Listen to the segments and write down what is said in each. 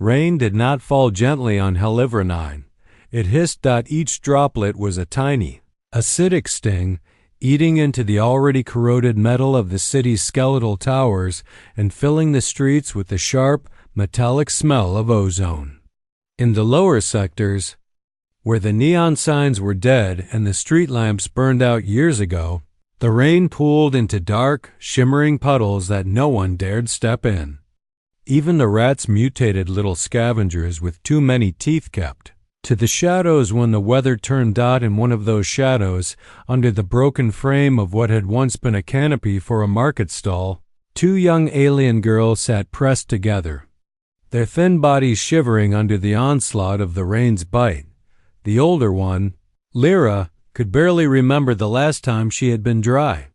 Rain did not fall gently on Helivranine. It hissed. Each droplet was a tiny, acidic sting, eating into the already corroded metal of the city's skeletal towers and filling the streets with the sharp, metallic smell of ozone. In the lower sectors, where the neon signs were dead and the street lamps burned out years ago, the rain pooled into dark, shimmering puddles that no one dared step in. Even the rats, mutated little scavengers with too many teeth, kept to the shadows when the weather turned. In one of those shadows, under the broken frame of what had once been a canopy for a market stall, two young alien girls sat pressed together, their thin bodies shivering under the onslaught of the rain's bite. The older one, Lyra, could barely remember the last time she had been dry.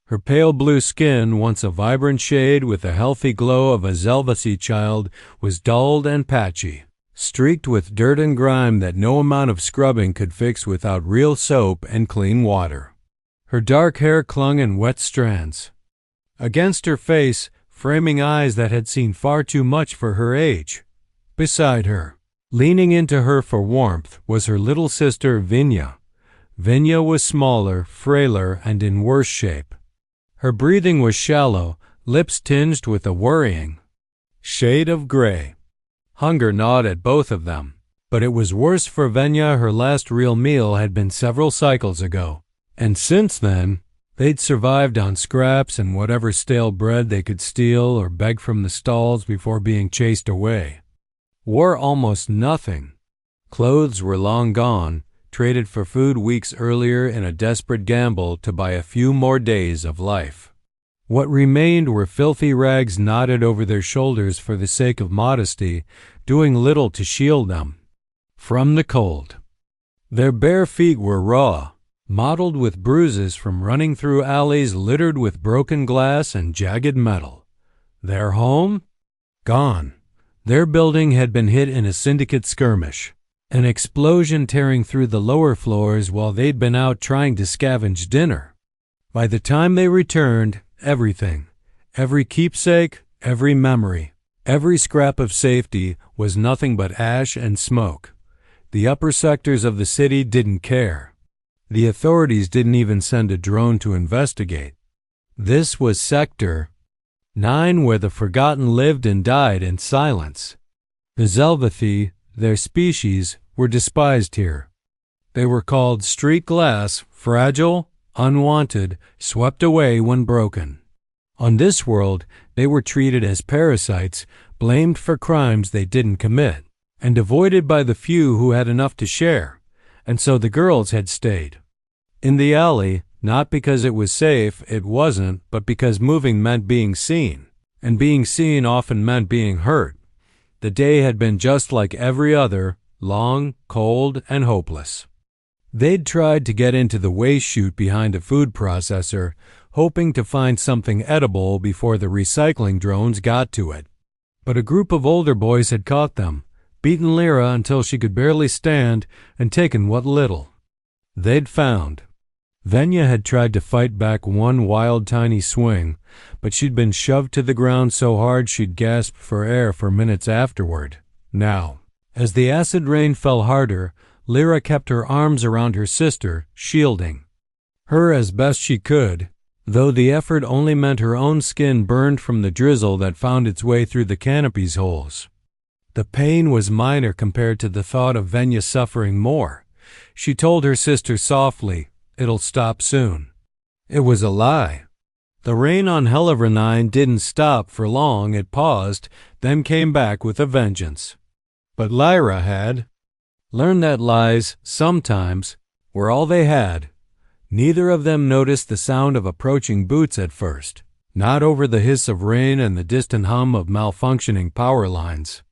Her pale blue skin, once a vibrant shade with the healthy glow of a Zelvacy child, was dulled and patchy, streaked with dirt and grime that no amount of scrubbing could fix without real soap and clean water. Her dark hair clung in wet strands. Against her face, framing eyes that had seen far too much for her age. Beside her, leaning into her for warmth, was her little sister Vinya. Vinya was smaller, frailer, and in worse shape. Her breathing was shallow, lips tinged with a worrying shade of gray. Hunger gnawed at both of them, but it was worse for Vinya. Her last real meal had been several cycles ago, and since then, they'd survived on scraps and whatever stale bread they could steal or beg from the stalls before being chased away. Wore almost nothing. Clothes were long gone, traded for food weeks earlier in a desperate gamble to buy a few more days of life. What remained were filthy rags knotted over their shoulders for the sake of modesty, doing little to shield them from the cold. Their bare feet were raw, mottled with bruises from running through alleys littered with broken glass and jagged metal. Their home? Gone. Their building had been hit in a syndicate skirmish, an explosion tearing through the lower floors while they'd been out trying to scavenge dinner. By the time they returned, everything, every keepsake, every memory, every scrap of safety was nothing but ash and smoke. The upper sectors of the city didn't care. The authorities didn't even send a drone to investigate. This was Sector 9, where the Forgotten lived and died in silence. The Zelvathi, their species, were despised here. They were called street glass, fragile, unwanted, swept away when broken. On this world, they were treated as parasites, blamed for crimes they didn't commit, and avoided by the few who had enough to share, and so the girls had stayed. In the alley, not because it was safe, it wasn't, but because moving meant being seen, and being seen often meant being hurt. The day had been just like every other, long, cold, and hopeless. They'd tried to get into the waste chute behind a food processor, hoping to find something edible before the recycling drones got to it. But a group of older boys had caught them, beaten Lyra until she could barely stand, and taken what little they'd found. Venya had tried to fight back one wild tiny swing, but she'd been shoved to the ground so hard she'd gasped for air for minutes afterward. Now, as the acid rain fell harder, Lyra kept her arms around her sister, shielding her as best she could, though the effort only meant her own skin burned from the drizzle that found its way through the canopy's holes. The pain was minor compared to the thought of Venya suffering more. She told her sister softly, "It'll stop soon." It was a lie. The rain on Helivranine didn't stop for long. It paused, then came back with a vengeance. But Lyra had learned that lies, sometimes, were all they had. Neither of them noticed the sound of approaching boots at first, not over the hiss of rain and the distant hum of malfunctioning power lines.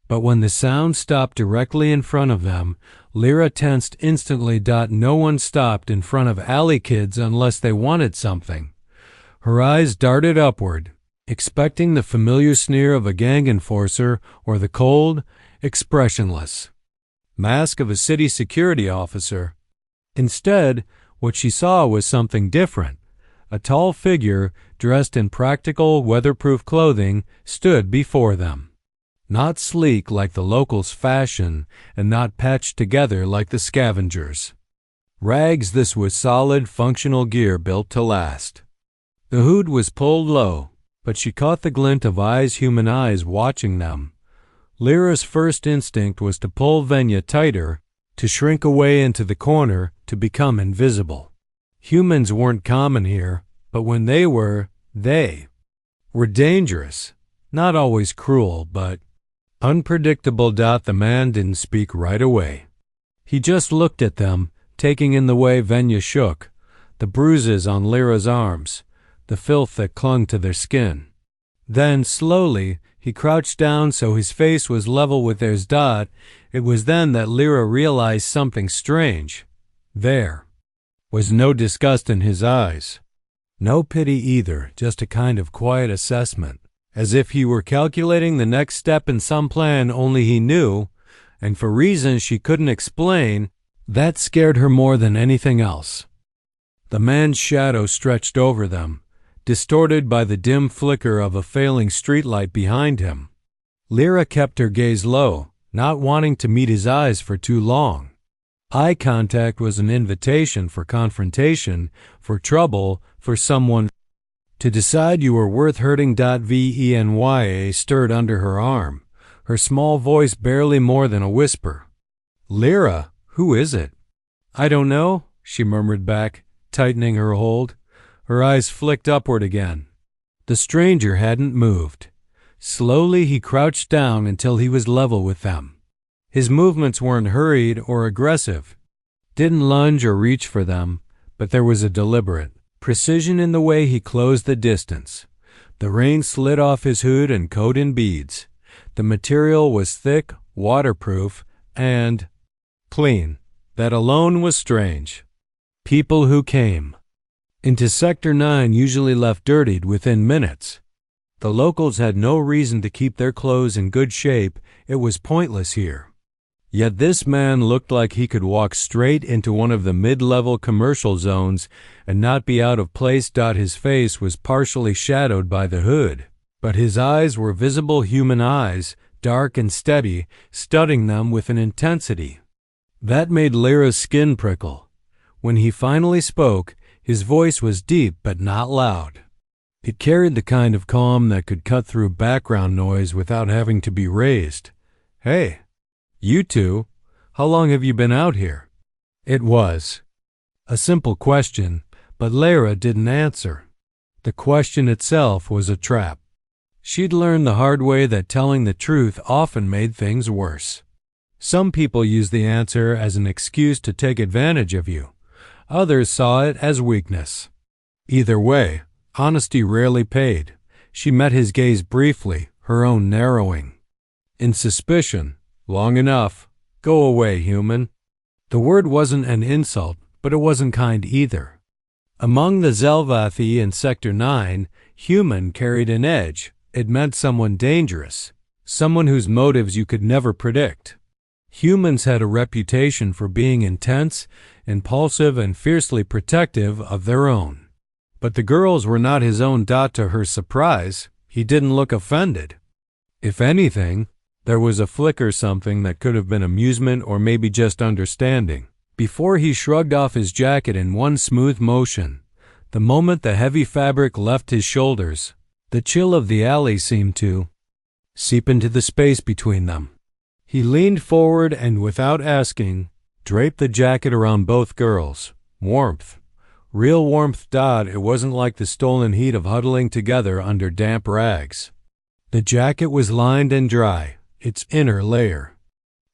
But when the sound stopped directly in front of them, Lyra tensed instantly. No one stopped in front of alley kids unless they wanted something. Her eyes darted upward, expecting the familiar sneer of a gang enforcer or the cold, expressionless mask of a city security officer. Instead, what she saw was something different. A tall figure, dressed in practical, weatherproof clothing, stood before them. Not sleek like the locals' fashion, and not patched together like the scavengers. Rags, this was solid, functional gear built to last. The hood was pulled low, but she caught the glint of human eyes watching them. Lyra's first instinct was to pull Venya tighter, to shrink away into the corner, to become invisible. Humans weren't common here, but when they were dangerous. Not always cruel, but unpredictable. The man didn't speak right away. He just looked at them, taking in the way Venya shook, the bruises on Lyra's arms, the filth that clung to their skin. Then, slowly, he crouched down so his face was level with theirs. It was then that Lyra realized something strange. There was no disgust in his eyes. No pity either, just a kind of quiet assessment, as if he were calculating the next step in some plan only he knew, and for reasons she couldn't explain, that scared her more than anything else. The man's shadow stretched over them, distorted by the dim flicker of a failing streetlight behind him. Lyra kept her gaze low, not wanting to meet his eyes for too long. Eye contact was an invitation for confrontation, for trouble, for someone to decide you were worth hurting. Venya stirred under her arm, her small voice barely more than a whisper. Lyra, who is it? I don't know, she murmured back, tightening her hold. Her eyes flicked upward again. The stranger hadn't moved. Slowly he crouched down until he was level with them. His movements weren't hurried or aggressive. Didn't lunge or reach for them, but there was a deliberate precision in the way he closed the distance. The rain slid off his hood and coat in beads. The material was thick, waterproof, and clean. That alone was strange. People who came into Sector 9 usually left dirtied within minutes. The locals had no reason to keep their clothes in good shape. It was pointless here. Yet this man looked like he could walk straight into one of the mid-level commercial zones and not be out of place. His face was partially shadowed by the hood, but his eyes were visible human eyes, dark and steady, studying them with an intensity that made Lyra's skin prickle. When he finally spoke, his voice was deep but not loud. It carried the kind of calm that could cut through background noise without having to be raised. Hey, you two, how long have you been out here? It was a simple question, but Lyra didn't answer. The question itself was a trap. She'd learned the hard way that telling the truth often made things worse. Some people used the answer as an excuse to take advantage of you. Others saw it as weakness. Either way, honesty rarely paid. She met his gaze briefly, her own narrowing. In suspicion, long enough. Go away, human. The word wasn't an insult, but it wasn't kind either. Among the Zelvathi in Sector 9, human carried an edge. It meant someone dangerous, someone whose motives you could never predict. Humans had a reputation for being intense, impulsive, and fiercely protective of their own. But the girls were not his own. To her surprise, he didn't look offended. If anything, there was a flicker, something that could have been amusement or maybe just understanding, before he shrugged off his jacket in one smooth motion. The moment the heavy fabric left his shoulders, the chill of the alley seemed to seep into the space between them. He leaned forward and, without asking, draped the jacket around both girls. Warmth. Real warmth. It wasn't like the stolen heat of huddling together under damp rags. The jacket was lined and dry, its inner layer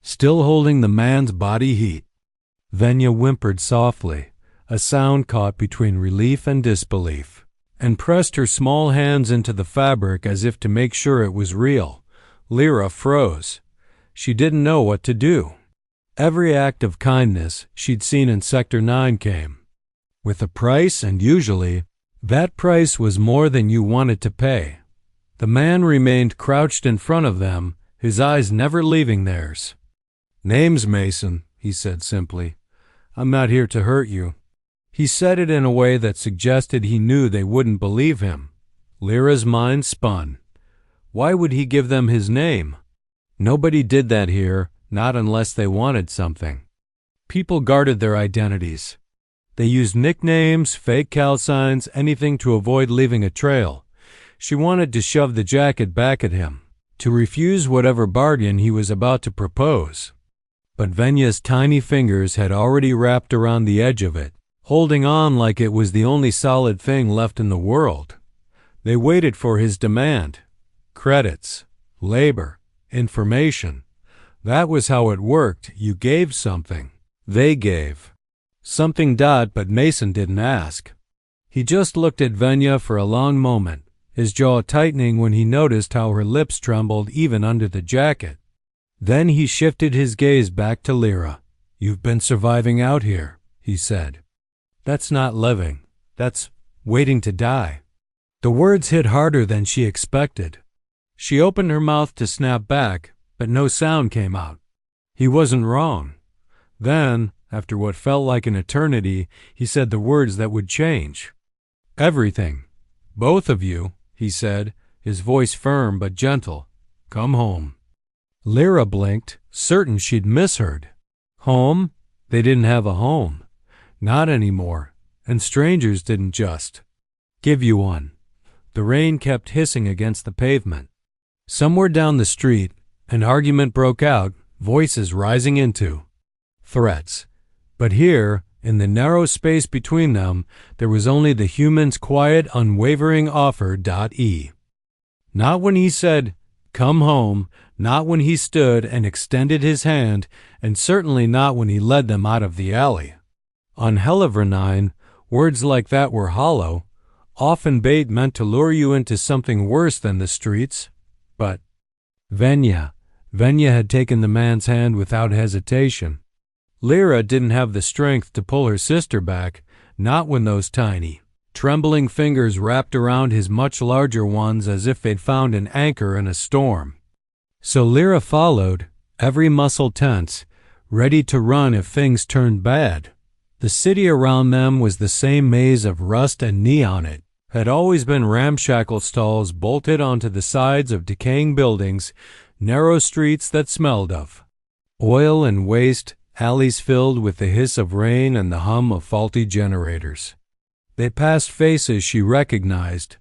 still holding the man's body heat. Venya whimpered softly, a sound caught between relief and disbelief, and pressed her small hands into the fabric as if to make sure it was real. Lyra froze. She didn't know what to do. Every act of kindness she'd seen in Sector 9 came with a price, and usually that price was more than you wanted to pay. The man remained crouched in front of them, his eyes never leaving theirs. Name's Mason, he said simply. I'm not here to hurt you. He said it in a way that suggested he knew they wouldn't believe him. Lyra's mind spun. Why would he give them his name? Nobody did that here, not unless they wanted something. People guarded their identities. They used nicknames, fake cal signs, anything to avoid leaving a trail. She wanted to shove the jacket back at him, to refuse whatever bargain he was about to propose. But Venya's tiny fingers had already wrapped around the edge of it, holding on like it was the only solid thing left in the world. They waited for his demand. Credits, labor, information. That was how it worked. You gave something. They gave. Something. But Mason didn't ask. He just looked at Venya for a long moment, his jaw tightening when he noticed how her lips trembled even under the jacket. Then he shifted his gaze back to Lyra. "You've been surviving out here," he said. "That's not living. That's waiting to die." The words hit harder than she expected. She opened her mouth to snap back, but no sound came out. He wasn't wrong. Then, after what felt like an eternity, he said the words that would change. "Everything. Both of you," he said, his voice firm but gentle. "Come home." Lyra blinked, certain she'd misheard. Home? They didn't have a home. Not anymore. And strangers didn't just give you one. The rain kept hissing against the pavement. Somewhere down the street, an argument broke out, voices rising into threats. But here, in the narrow space between them, there was only the human's quiet, unwavering offer. Not when he said, "Come home," not when he stood and extended his hand, and certainly not when he led them out of the alley. On Helivranine, words like that were hollow, often bait meant to lure you into something worse than the streets. But Venya had taken the man's hand without hesitation. Lyra didn't have the strength to pull her sister back, not when those tiny, trembling fingers wrapped around his much larger ones as if they'd found an anchor in a storm. So Lyra followed, every muscle tense, ready to run if things turned bad. The city around them was the same maze of rust and neon. It had always been ramshackle stalls bolted onto the sides of decaying buildings, narrow streets that smelled of oil and waste, alleys filled with the hiss of rain and the hum of faulty generators. They passed faces she recognized,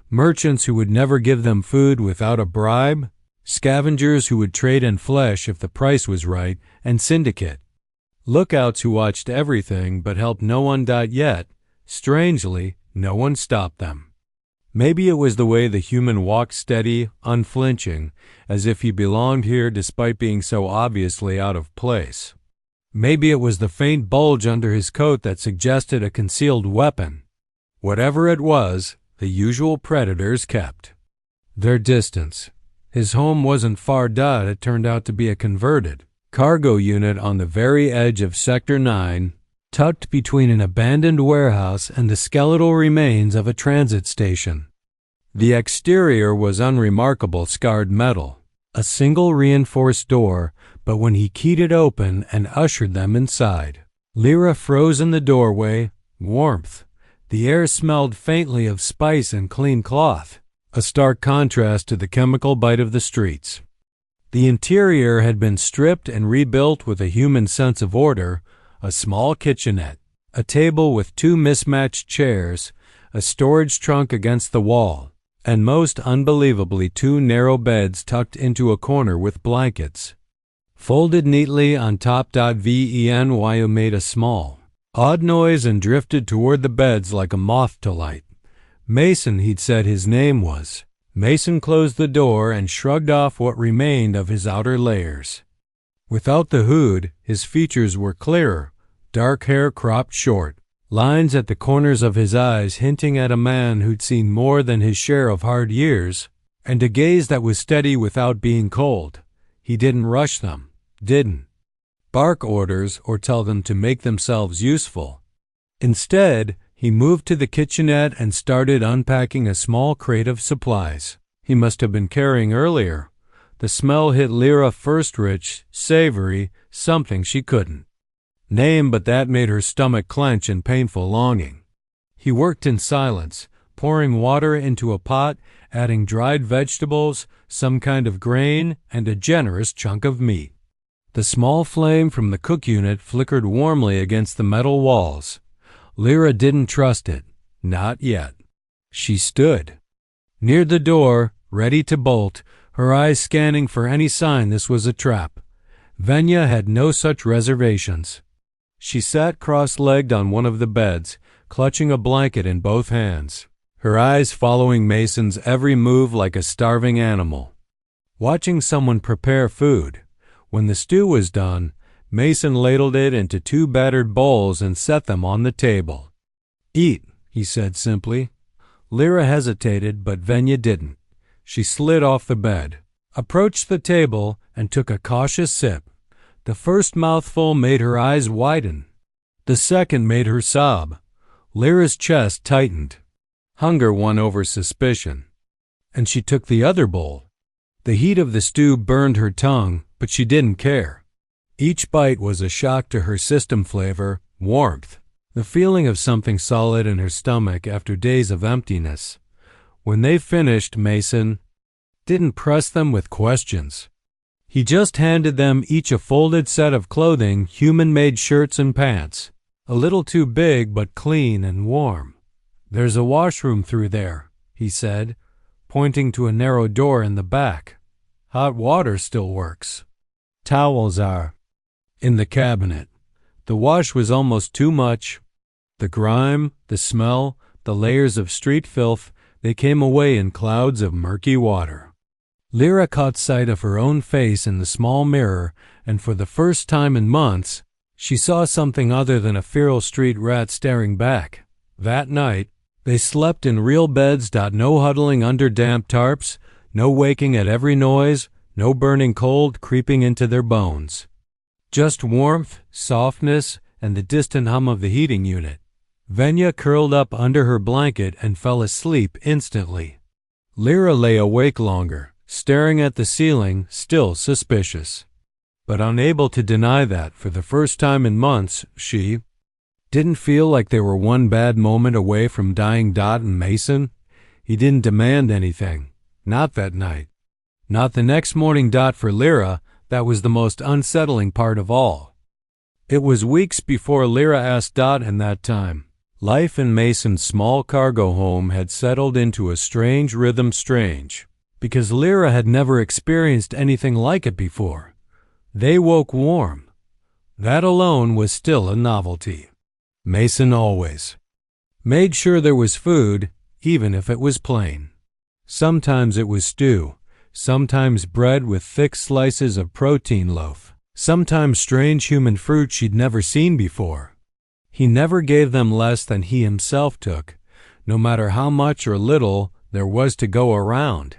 merchants who would never give them food without a bribe, scavengers who would trade in flesh if the price was right, and syndicate lookouts who watched everything but helped no one. Yet, strangely, no one stopped them. Maybe it was the way the human walked steady, unflinching, as if he belonged here despite being so obviously out of place. Maybe it was the faint bulge under his coat that suggested a concealed weapon. Whatever it was, the usual predators kept their distance. His home wasn't far. It turned out to be a converted cargo unit on the very edge of Sector 9, tucked between an abandoned warehouse and the skeletal remains of a transit station. The exterior was unremarkable scarred metal, a single reinforced door, but when he keyed it open and ushered them inside, Lyra froze in the doorway. Warmth. The air smelled faintly of spice and clean cloth, a stark contrast to the chemical bite of the streets. The interior had been stripped and rebuilt with a human sense of order, a small kitchenette, a table with two mismatched chairs, a storage trunk against the wall, and most unbelievably two narrow beds tucked into a corner with blankets folded neatly on top. Venyu made a small, odd noise and drifted toward the beds like a moth to light. Mason, he'd said his name was. Mason closed the door and shrugged off what remained of his outer layers. Without the hood, his features were clearer, dark hair cropped short, lines at the corners of his eyes hinting at a man who'd seen more than his share of hard years, and a gaze that was steady without being cold. He didn't rush them, didn't bark orders or tell them to make themselves useful. Instead, he moved to the kitchenette and started unpacking a small crate of supplies he must have been carrying earlier. The smell hit Lyra first, rich, savory, something she couldn't name, but that made her stomach clench in painful longing. He worked in silence, pouring water into a pot, adding dried vegetables, some kind of grain, and a generous chunk of meat. The small flame from the cook unit flickered warmly against the metal walls. Lyra didn't trust it. Not yet. She stood near the door, ready to bolt, her eyes scanning for any sign this was a trap. Venya had no such reservations. She sat cross-legged on one of the beds, clutching a blanket in both hands, her eyes following Mason's every move like a starving animal. Watching someone prepare food. When the stew was done, Mason ladled it into 2 battered bowls and set them on the table. "Eat," he said simply. Lyra hesitated, but Venya didn't. She slid off the bed, approached the table, and took a cautious sip. The first mouthful made her eyes widen. The second made her sob. Lyra's chest tightened. Hunger won over suspicion. And she took the other bowl. The heat of the stew burned her tongue, but she didn't care. Each bite was a shock to her system flavor, warmth, the feeling of something solid in her stomach after days of emptiness. When they finished, Mason didn't press them with questions. He just handed them each a folded set of clothing, human-made shirts and pants, a little too big but clean and warm. "There's a washroom through there," he said, pointing to a narrow door in the back. "Hot water still works. Towels are in the cabinet." The wash was almost too much. The grime, the smell, the layers of street filth, they came away in clouds of murky water. Lyra caught sight of her own face in the small mirror, and for the first time in months, she saw something other than a feral street rat staring back. That night, they slept in real beds. No huddling under damp tarps, no waking at every noise, no burning cold creeping into their bones. Just warmth, softness, and the distant hum of the heating unit. Venya curled up under her blanket and fell asleep instantly. Lyra lay awake longer, staring at the ceiling, still suspicious. But unable to deny that, for the first time in months, she didn't feel like they were one bad moment away from dying. And Mason? He didn't demand anything. Not that night. Not the next morning. For Lyra, that was the most unsettling part of all. It was weeks before Lyra asked in that time. Life in Mason's small cargo home had settled into a strange rhythm, because Lyra had never experienced anything like it before. They woke warm. That alone was still a novelty. Mason always made sure there was food, even if it was plain. Sometimes it was stew, sometimes bread with thick slices of protein loaf, sometimes strange human fruit she'd never seen before. He never gave them less than he himself took, no matter how much or little there was to go around.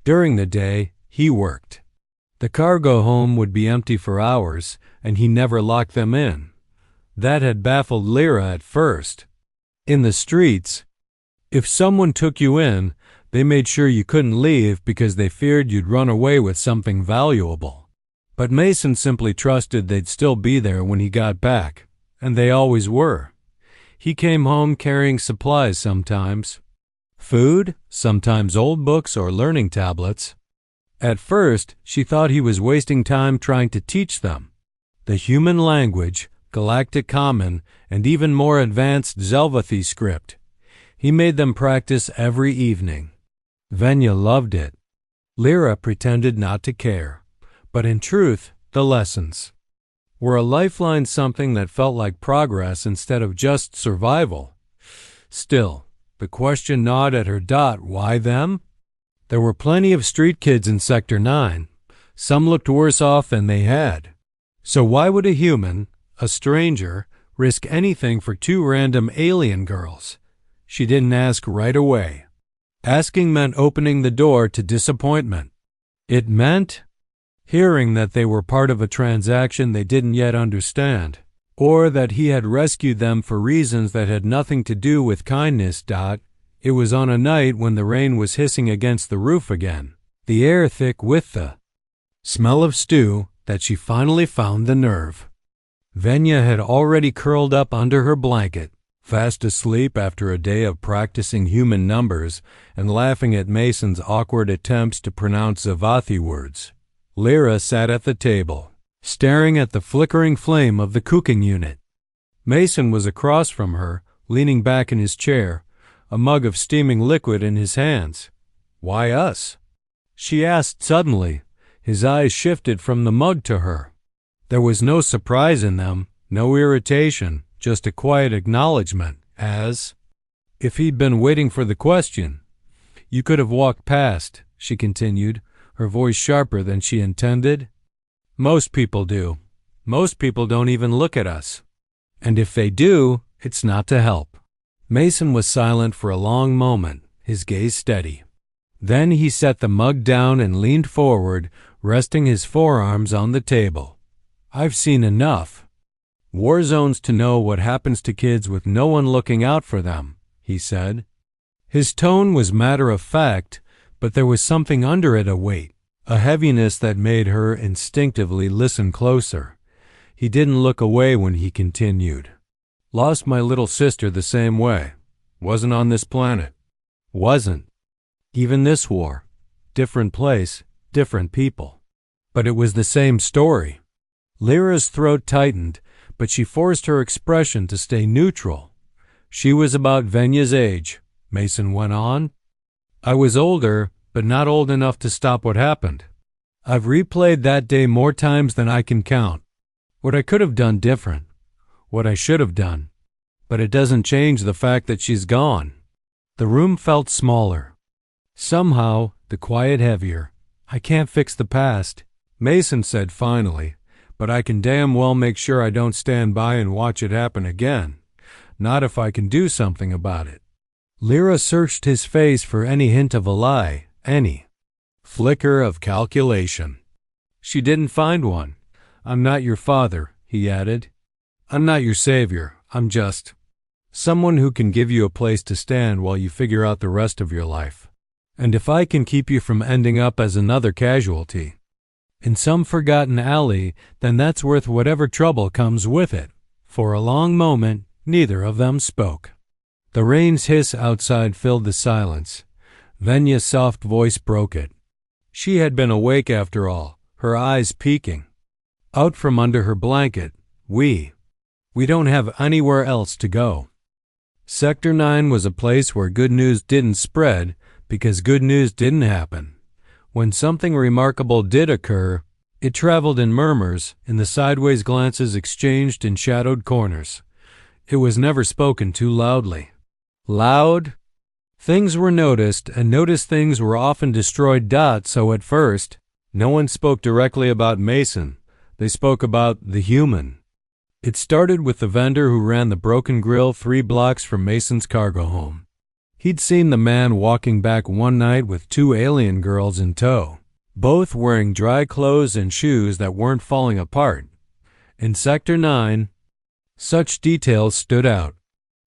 During the day, he worked. The cargo home would be empty for hours, and he never locked them in. That had baffled Lyra at first. In the streets, if someone took you in, they made sure you couldn't leave because they feared you'd run away with something valuable. But Mason simply trusted they'd still be there when he got back, and they always were. He came home carrying supplies sometimes. Food, sometimes old books or learning tablets. At first, she thought he was wasting time trying to teach them the human language, Galactic Common, and even more advanced Zelvathi script. He made them practice every evening. Venya loved it. Lyra pretended not to care. But in truth, the lessons were a lifeline, something that felt like progress instead of just survival. Still, the question gnawed at her. Why them? There were plenty of street kids in Sector 9. Some looked worse off than they had. So why would a human, a stranger, risk anything for 2 random alien girls? She didn't ask right away. Asking meant opening the door to disappointment. It meant hearing that they were part of a transaction they didn't yet understand, or that he had rescued them for reasons that had nothing to do with kindness. It was on a night when the rain was hissing against the roof again, the air thick with the smell of stew, that she finally found the nerve. Venya had already curled up under her blanket, fast asleep after a day of practicing human numbers and laughing at Mason's awkward attempts to pronounce Zavathi words. Lyra sat at the table, staring at the flickering flame of the cooking unit. Mason was across from her, leaning back in his chair, a mug of steaming liquid in his hands. "Why us?" she asked suddenly. His eyes shifted from the mug to her. There was no surprise in them, no irritation, just a quiet acknowledgement, as if he'd been waiting for the question. "You could have walked past," she continued, her voice sharper than she intended. "Most people do. Most people don't even look at us. And if they do, it's not to help." Mason was silent for a long moment, his gaze steady. Then he set the mug down and leaned forward, resting his forearms on the table. "I've seen enough war zones to know what happens to kids with no one looking out for them," he said. His tone was matter of fact, but there was something under it, a weight, a heaviness that made her instinctively listen closer. He didn't look away when he continued. "Lost my little sister the same way. Wasn't on this planet. Wasn't. Even this war. Different place, different people. But it was the same story." Lyra's throat tightened, but she forced her expression to stay neutral. "She was about Venya's age," Mason went on. "I was older, but not old enough to stop what happened. I've replayed that day more times than I can count. What I could have done different, what I should have done. But it doesn't change the fact that she's gone." The room felt smaller. Somehow, the quiet heavier. "I can't fix the past," Mason said finally, "but I can damn well make sure I don't stand by and watch it happen again. Not if I can do something about it." Lyra searched his face for any hint of a lie, any flicker of calculation. She didn't find one. "I'm not your father," he added. "I'm not your savior. I'm just someone who can give you a place to stand while you figure out the rest of your life. And if I can keep you from ending up as another casualty in some forgotten alley, then that's worth whatever trouble comes with it." For a long moment, neither of them spoke. The rain's hiss outside filled the silence. Venya's soft voice broke it. She had been awake after all, her eyes peeking. Out from under her blanket, we don't have anywhere else to go. Sector 9 was a place where good news didn't spread because good news didn't happen. When something remarkable did occur, it traveled in murmurs, in the sideways glances exchanged in shadowed corners. It was never spoken too loudly. Loud? Things were noticed, and noticed things were often destroyed. So at first, no one spoke directly about Mason. They spoke about the human. It started with the vendor who ran the broken grill 3 blocks from Mason's cargo home. He'd seen the man walking back one night with 2 alien girls in tow, both wearing dry clothes and shoes that weren't falling apart. In Sector 9, such details stood out.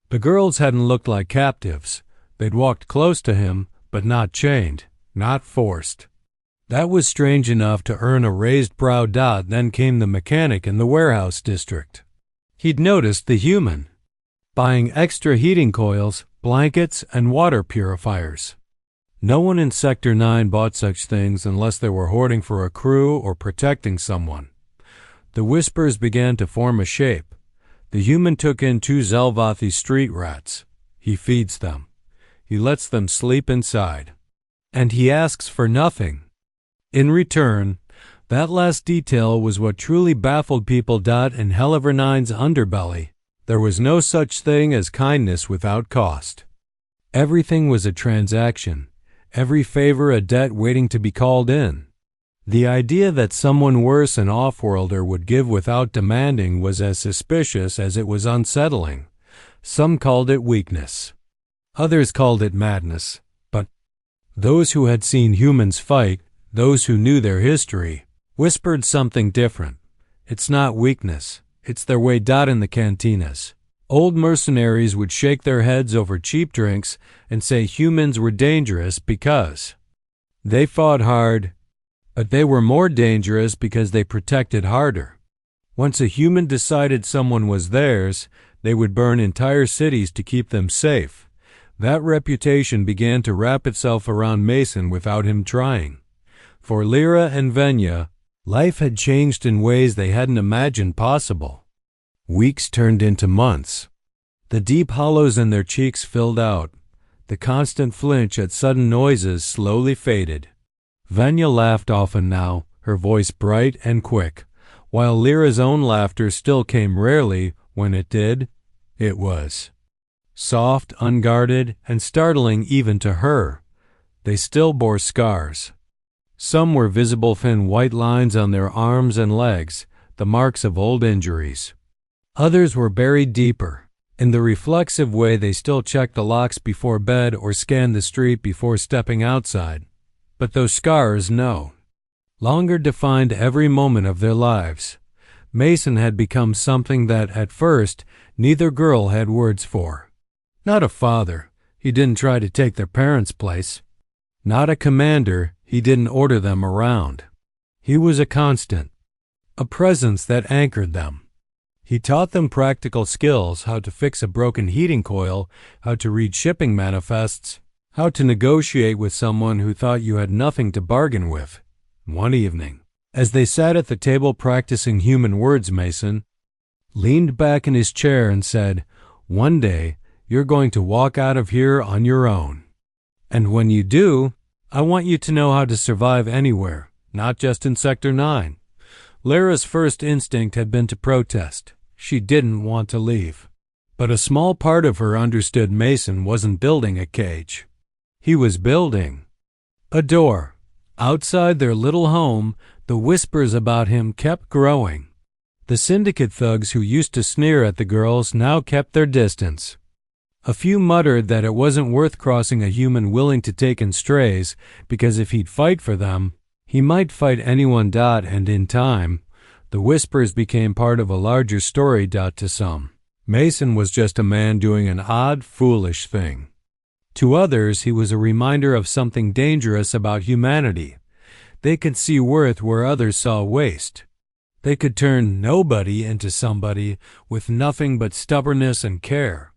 The girls hadn't looked like captives. They'd walked close to him, but not chained, not forced. That was strange enough to earn a raised brow. Then came the mechanic in the warehouse district. He'd noticed the human, buying extra heating coils, blankets, and water purifiers. No one in Sector 9 bought such things unless they were hoarding for a crew or protecting someone. The whispers began to form a shape. The human took in 2 Zelvathi street rats. He feeds them. He lets them sleep inside. And he asks for nothing in return. That last detail was what truly baffled people. In Helliver 9's underbelly, there was no such thing as kindness without cost. Everything was a transaction, every favor a debt waiting to be called in. The idea that someone worse, an off-worlder, would give without demanding was as suspicious as it was unsettling. Some called it weakness. Others called it madness. But those who had seen humans fight, those who knew their history, whispered something different. It's not weakness. It's their way. In the cantinas, old mercenaries would shake their heads over cheap drinks and say humans were dangerous because they fought hard, but they were more dangerous because they protected harder. Once a human decided someone was theirs, They would burn entire cities to keep them safe. That reputation began to wrap itself around Mason without him trying. For Lyra and Venya, life had changed in ways they hadn't imagined possible. Weeks turned into months. The deep hollows in their cheeks filled out. The constant flinch at sudden noises slowly faded. Venya laughed often now, her voice bright and quick, while Lyra's own laughter still came rarely. When it did, it was soft, unguarded, and startling even to her. They still bore scars. Some were visible thin white lines on their arms and legs, the marks of old injuries. Others were buried deeper. In the reflexive way they still checked the locks before bed or scanned the street before stepping outside. But those scars, no longer defined every moment of their lives. Mason had become something that, at first, neither girl had words for. Not a father. He didn't try to take their parents' place. Not a commander. He didn't order them around. He was a constant, a presence that anchored them. He taught them practical skills, how to fix a broken heating coil, how to read shipping manifests, how to negotiate with someone who thought you had nothing to bargain with. One evening, as they sat at the table practicing human words, Mason leaned back in his chair and said, "One day, you're going to walk out of here on your own. And when you do, I want you to know how to survive anywhere, not just in Sector 9. Lyra's first instinct had been to protest. She didn't want to leave. But a small part of her understood Mason wasn't building a cage. He was building a door. Outside their little home, the whispers about him kept growing. The syndicate thugs who used to sneer at the girls now kept their distance. A few muttered that it wasn't worth crossing a human willing to take in strays, because if he'd fight for them, he might fight anyone. And in time, the whispers became part of a larger story. To some, Mason was just a man doing an odd, foolish thing. To others, he was a reminder of something dangerous about humanity. They could see worth where others saw waste. They could turn nobody into somebody with nothing but stubbornness and care.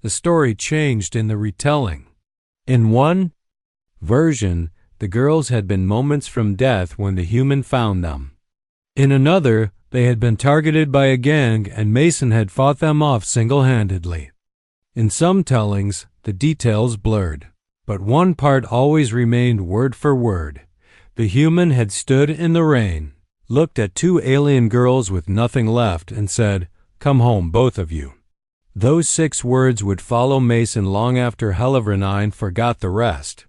The story changed in the retelling. In one version, the girls had been moments from death when the human found them. In another, they had been targeted by a gang and Mason had fought them off single-handedly. In some tellings, the details blurred, but one part always remained word for word. The human had stood in the rain, looked at two alien girls with nothing left, and said, "Come home, both of you." Those 6 words would follow Mason long after Helivranine forgot the rest.